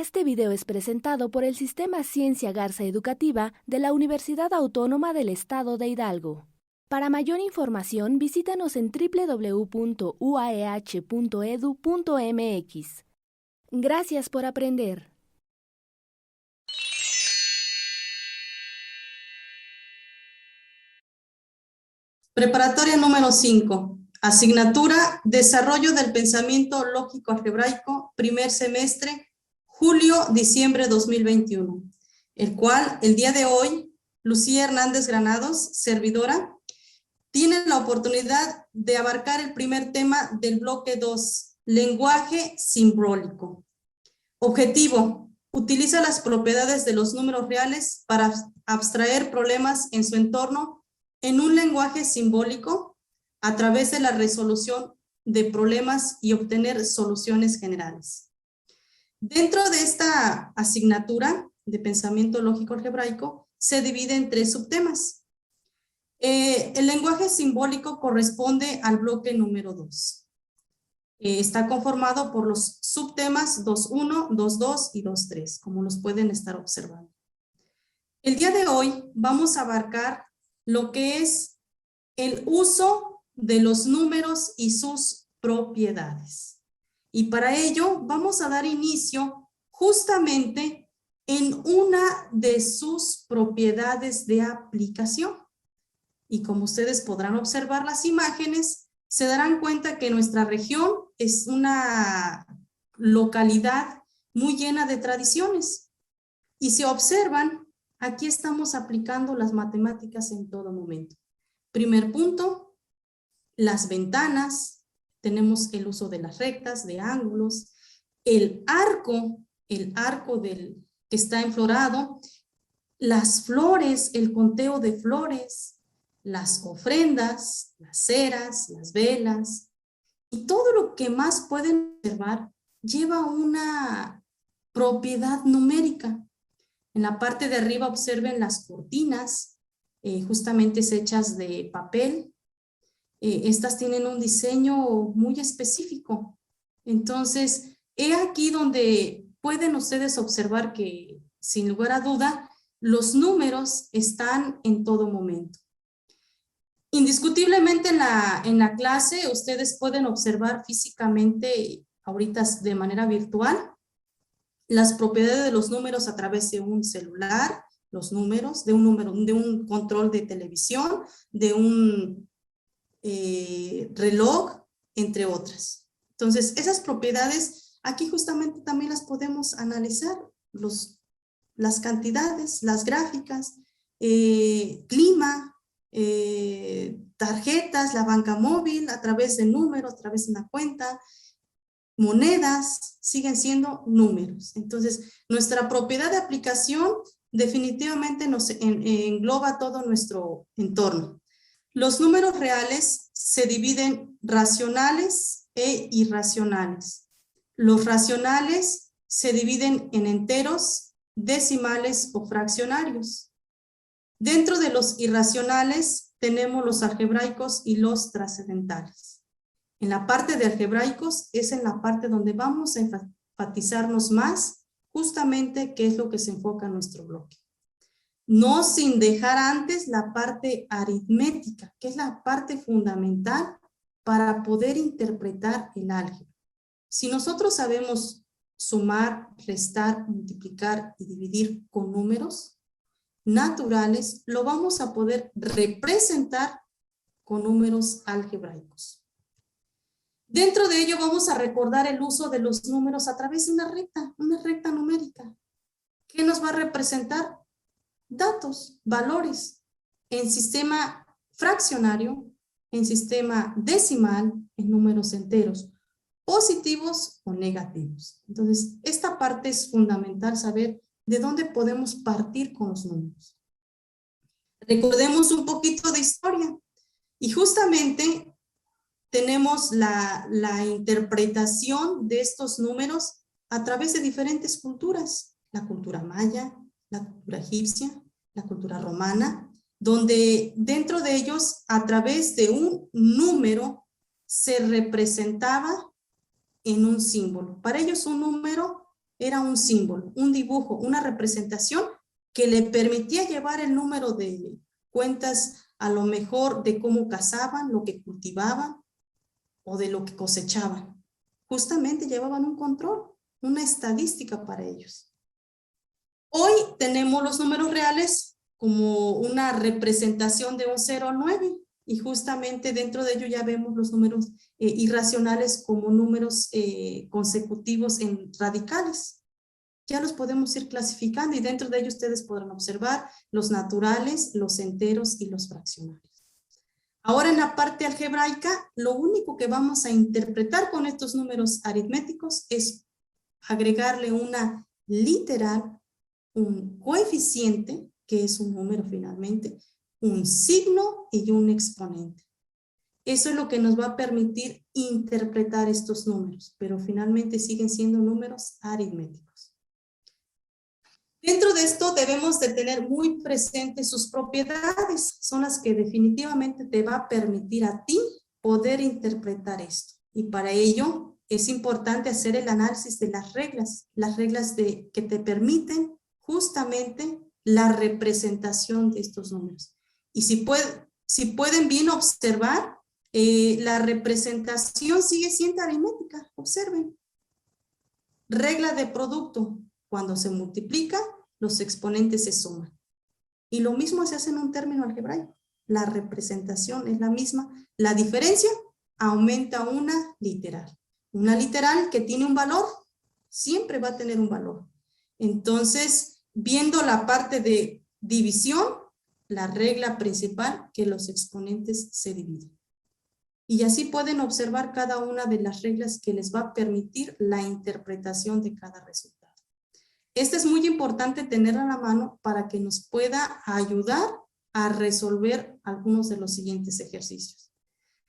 Este video es presentado por el Sistema Ciencia Garza Educativa de la Universidad Autónoma del Estado de Hidalgo. Para mayor información, visítanos en www.uaeh.edu.mx. Gracias por aprender. Preparatoria número 5. Asignatura Desarrollo del Pensamiento Lógico Algebraico, primer semestre, julio-diciembre 2021. El cual, el día de hoy, Lucía Hernández Granados, servidora, tiene la oportunidad de abarcar el primer tema del bloque 2, lenguaje simbólico. Objetivo: utiliza las propiedades de los números reales para abstraer problemas en su entorno en un lenguaje simbólico a través de la resolución de problemas y obtener soluciones generales. Dentro de esta asignatura de pensamiento lógico algebraico se divide en 3 subtemas. El lenguaje simbólico corresponde al bloque número 2. Está conformado por los subtemas 2.1, 2.2 y 2.3, como los pueden estar observando. El día de hoy vamos a abarcar lo que es el uso de los números y sus propiedades. Y para ello vamos a dar inicio justamente en una de sus propiedades de aplicación. Y como ustedes podrán observar las imágenes, se darán cuenta que nuestra región es una localidad muy llena de tradiciones. Y si observan, aquí estamos aplicando las matemáticas en todo momento. Primer punto, las ventanas, tenemos el uso de las rectas, de ángulos, el arco que está enflorado, las flores, el conteo de flores, las ofrendas, las ceras, las velas, y todo lo que más pueden observar lleva una propiedad numérica. En la parte de arriba observen las cortinas, justamente hechas de papel. Estas tienen un diseño muy específico. Entonces, he aquí donde pueden ustedes observar que, sin lugar a duda, los números están en todo momento. Indiscutiblemente en la clase ustedes pueden observar físicamente, ahorita de manera virtual, las propiedades de los números a través de un celular, los números, de un control de televisión, de un reloj, entre otras. Entonces, esas propiedades aquí justamente también las podemos analizar, las cantidades, las gráficas, clima, tarjetas, la banca móvil, a través de números, a través de una cuenta, monedas, siguen siendo números. Entonces, nuestra propiedad de aplicación definitivamente nos engloba todo nuestro entorno. Los números reales se dividen racionales e irracionales. Los racionales se dividen en enteros, decimales o fraccionarios. Dentro de los irracionales tenemos los algebraicos y los trascendentales. En la parte de algebraicos es en la parte donde vamos a enfatizarnos más justamente qué es lo que se enfoca en nuestro bloque. No sin dejar antes la parte aritmética, que es la parte fundamental para poder interpretar el álgebra. Si nosotros sabemos sumar, restar, multiplicar y dividir con números naturales, lo vamos a poder representar con números algebraicos. Dentro de ello vamos a recordar el uso de los números a través de una recta numérica. ¿Qué nos va a representar? Datos, valores, en sistema fraccionario, en sistema decimal, en números enteros, positivos o negativos. Entonces, esta parte es fundamental saber de dónde podemos partir con los números. Recordemos un poquito de historia y justamente tenemos la interpretación de estos números a través de diferentes culturas, la cultura maya, la cultura egipcia, la cultura romana, donde dentro de ellos, a través de un número, se representaba en un símbolo. Para ellos un número era un símbolo, un dibujo, una representación que le permitía llevar el número de cuentas, a lo mejor de cómo cazaban, lo que cultivaban o de lo que cosechaban. Justamente llevaban un control, una estadística para ellos. Hoy tenemos los números reales como una representación de un 0 al 9 y justamente dentro de ello ya vemos los números irracionales como números consecutivos en radicales. Ya los podemos ir clasificando y dentro de ellos ustedes podrán observar los naturales, los enteros y los fraccionarios. Ahora en la parte algebraica, lo único que vamos a interpretar con estos números aritméticos es agregarle una literal, un coeficiente, que es un número finalmente, un signo y un exponente. Eso es lo que nos va a permitir interpretar estos números, pero finalmente siguen siendo números aritméticos. Dentro de esto debemos de tener muy presentes sus propiedades, son las que definitivamente te va a permitir a ti poder interpretar esto. Y para ello es importante hacer el análisis de las reglas que te permiten justamente la representación de estos números. Y si pueden bien observar, la representación sigue siendo aritmética, observen. Regla de producto, cuando se multiplica, los exponentes se suman. Y lo mismo se hace en un término algebraico. La representación es la misma. La diferencia aumenta una literal. Una literal que tiene un valor, siempre va a tener un valor. Entonces, viendo la parte de división, la regla principal, que los exponentes se dividen. Y así pueden observar cada una de las reglas que les va a permitir la interpretación de cada resultado. Este es muy importante tenerla a la mano para que nos pueda ayudar a resolver algunos de los siguientes ejercicios.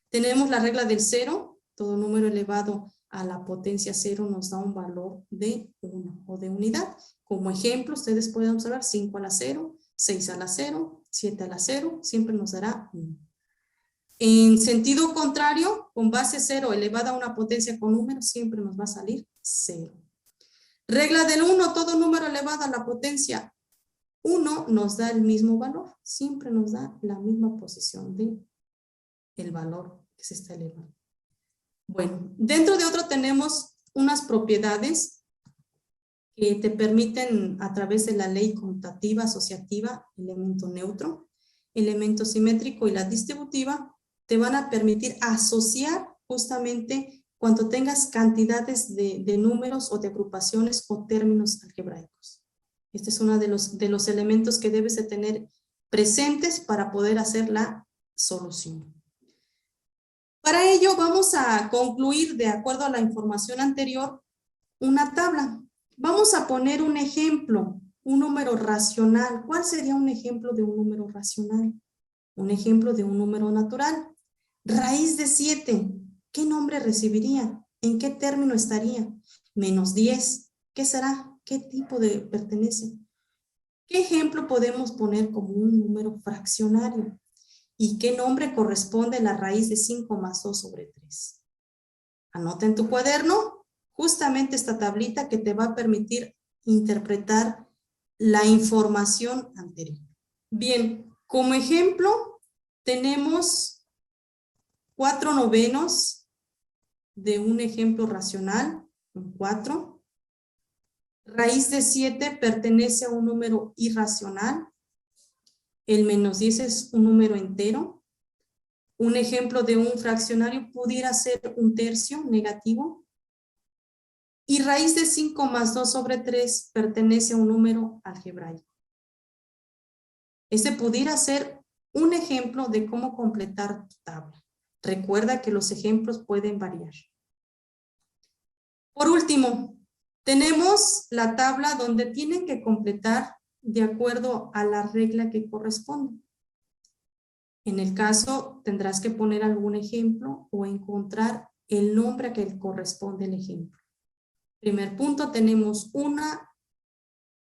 Tenemos la regla del 0, todo número elevado a la potencia 0 nos da un valor de 1 o de unidad. Como ejemplo, ustedes pueden observar 5 a la 0, 6 a la 0, 7 a la 0, siempre nos dará 1. En sentido contrario, con base 0 elevada a una potencia con número, siempre nos va a salir 0. Regla del 1, todo número elevado a la potencia 1 nos da el mismo valor, siempre nos da la misma posición de el valor que se está elevando. Bueno, dentro de otro tenemos unas propiedades que te permiten a través de la ley conmutativa asociativa, elemento neutro, elemento simétrico y la distributiva, te van a permitir asociar justamente cuando tengas cantidades de números o de agrupaciones o términos algebraicos. Este es uno de los elementos que debes de tener presentes para poder hacer la solución. Para ello vamos a concluir, de acuerdo a la información anterior, una tabla. Vamos a poner un ejemplo, un número racional. ¿Cuál sería un ejemplo de un número racional? Un ejemplo de un número natural. Raíz de 7. ¿Qué nombre recibiría? ¿En qué término estaría? Menos 10. ¿Qué será? ¿Qué tipo de pertenece? ¿Qué ejemplo podemos poner como un número fraccionario? ¿Y qué nombre corresponde a la raíz de 5 más 2 sobre 3? Anota en tu cuaderno justamente esta tablita que te va a permitir interpretar la información anterior. Bien, como ejemplo tenemos 4/9 de un ejemplo racional, un 4. Raíz de 7 pertenece a un número irracional. El menos 10 es un número entero. Un ejemplo de un fraccionario pudiera ser un tercio negativo. Y raíz de 5 más 2 sobre 3 pertenece a un número algebraico. Este pudiera ser un ejemplo de cómo completar tu tabla. Recuerda que los ejemplos pueden variar. Por último, tenemos la tabla donde tienen que completar de acuerdo a la regla que corresponde. En el caso, tendrás que poner algún ejemplo o encontrar el nombre a que corresponde el ejemplo. Primer punto, tenemos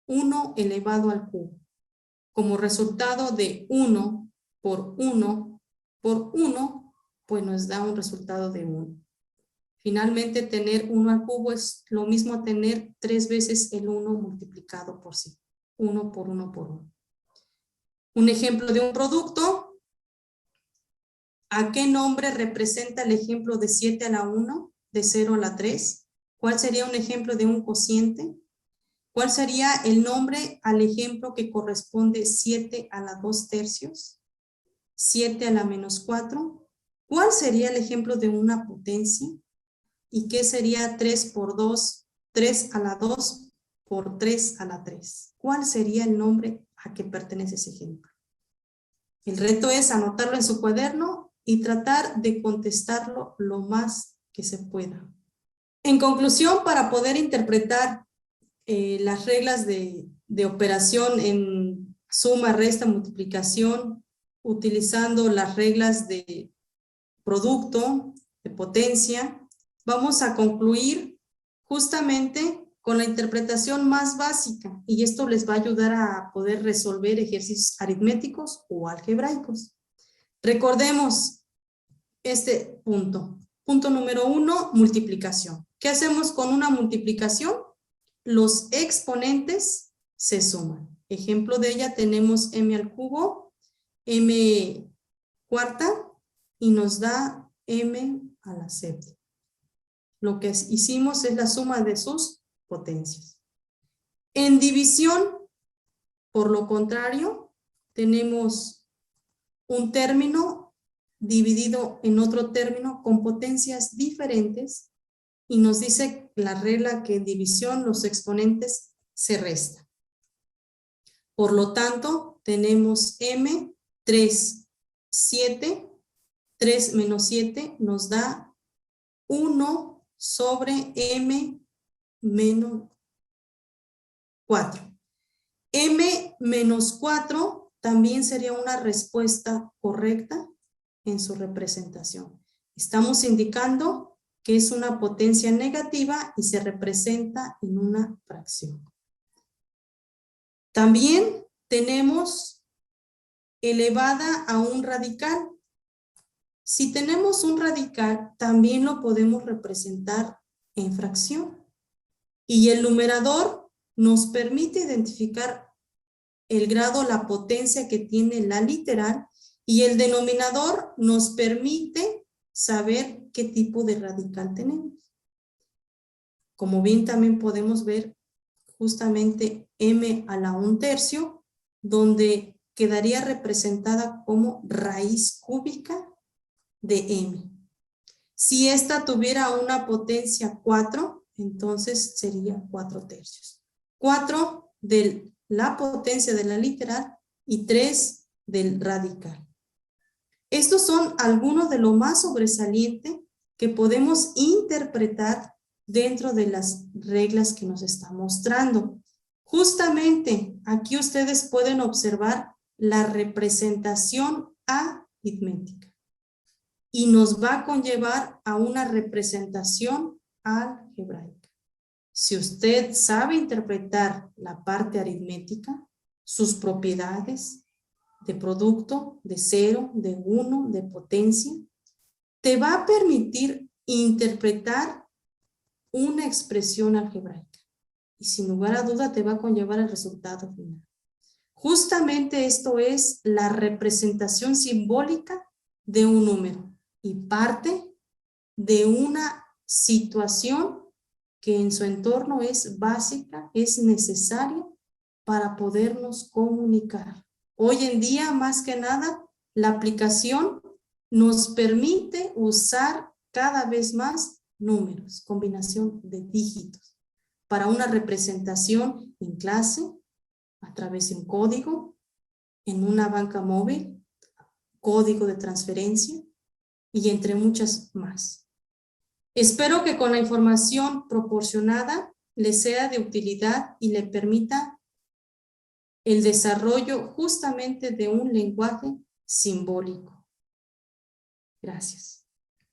1 elevado al cubo. Como resultado de 1 por 1 por 1, pues nos da un resultado de 1. Finalmente, tener 1 al cubo es lo mismo a tener 3 veces el 1 multiplicado por sí. 1 por 1 por 1. Un ejemplo de un producto. ¿A qué nombre representa el ejemplo de 7 a la 1, de 0 a la 3? ¿Cuál sería un ejemplo de un cociente? ¿Cuál sería el nombre al ejemplo que corresponde 7 a la 2 tercios? 7 a la menos 4. ¿Cuál sería el ejemplo de una potencia? ¿Y qué sería 3 por 2, 3 a la 2 por 3 a la 3? ¿Cuál sería el nombre a que pertenece ese ejemplo? El reto es anotarlo en su cuaderno y tratar de contestarlo lo más que se pueda. En conclusión, para poder interpretar las reglas de operación en suma, resta, multiplicación, utilizando las reglas de producto, de potencia, vamos a concluir justamente con la interpretación más básica, y esto les va a ayudar a poder resolver ejercicios aritméticos o algebraicos. Recordemos este punto. Punto número 1, multiplicación. ¿Qué hacemos con una multiplicación? Los exponentes se suman. Ejemplo de ella tenemos m al cubo, m cuarta, y nos da m a la séptima. Lo que hicimos es la suma de sus potencias. En división, por lo contrario, tenemos un término dividido en otro término con potencias diferentes, y nos dice la regla que en división los exponentes se restan. Por lo tanto, tenemos m, 3, 7, 3 menos 7 nos da 1 sobre m menos 4. M menos 4 también sería una respuesta correcta en su representación. Estamos indicando que es una potencia negativa y se representa en una fracción. También tenemos elevada a un radical. Si tenemos un radical, también lo podemos representar en fracción. Y el numerador nos permite identificar el grado, la potencia que tiene la literal, y el denominador nos permite saber qué tipo de radical tenemos. Como bien también podemos ver justamente m a la 1 tercio, donde quedaría representada como raíz cúbica de m. Si esta tuviera una potencia 4, entonces sería 4 tercios. 4 de la potencia de la literal y 3 del radical. Estos son algunos de lo más sobresaliente que podemos interpretar dentro de las reglas que nos está mostrando. Justamente aquí ustedes pueden observar la representación aritmética y nos va a conllevar a una representación algebraica. Si usted sabe interpretar la parte aritmética, sus propiedades de producto, de 0, de 1, de potencia, te va a permitir interpretar una expresión algebraica. Y sin lugar a duda te va a conllevar al resultado final. Justamente esto es la representación simbólica de un número y parte de una situación que en su entorno es básica, es necesaria para podernos comunicar. Hoy en día, más que nada, la aplicación nos permite usar cada vez más números, combinación de dígitos, para una representación en clase, a través de un código, en una banca móvil, código de transferencia y entre muchas más. Espero que con la información proporcionada le sea de utilidad y le permita el desarrollo justamente de un lenguaje simbólico. Gracias.